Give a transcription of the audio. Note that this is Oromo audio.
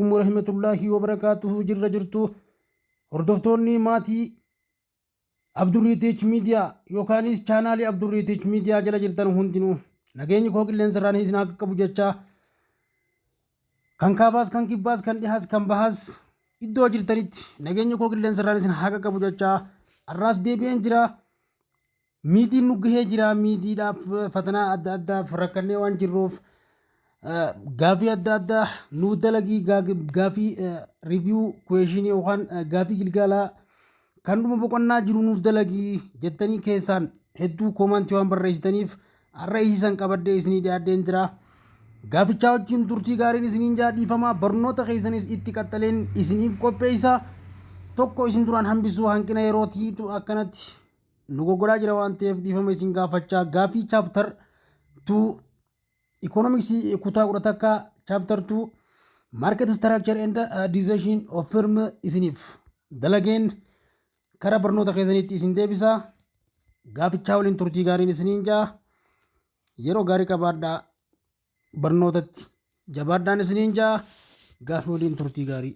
warahmatullahi wabarakatuhu jirra jirtu hordoftoonni maatii Abdurriitich Miidiyaa yookaanis chaanaalii Abdurriitich Miidiyaa jala jirtan hundinuu nageenyi koo qilleensa irraan isin akka qabu jecha kan kaabaas kan kibbaas kan dhihaas kan bahaas iddoo jirtanitti nageenyi koo qilleensa irraan isin akka qabu jecha arraas deebi'een jira. Miidiin nu gahee jira. Miidiidhaaf fatanaa adda addaaf rakkannee waan jirruuf gaafii adda addaa nu dalagii gaafii review question yookaan gaafii gilgaalaa kan dhuma boqonnaa jiru nuuf dalagii jettanii keessaan hedduu koomantii waan barreessitaniif har'a isan qabadde isinii dhiyaadheen jira. Gaafichaa wajjin turtii gaariin isiniin jaadhiifamaa barnoota keessanis itti qaxxaleen isiniif qopheessa tokko isin duraan hambisuu hanqina yerootiitu akkanatti nu goggoraa jira waan ta'eef dhiifama isin gaafachaa gaafii chapter 2 economics kutaa 11 chapter 2 market structure and decision of firm isiniif dalageen kara barnoota keessanitti isin deebisa. Gaafichaa waliin turtii gaariin isiniin jaa yeroo gaarii qabaadhaa barnootatti jabaadhaan isiniin jaa gaafii waliin turtii gaarii.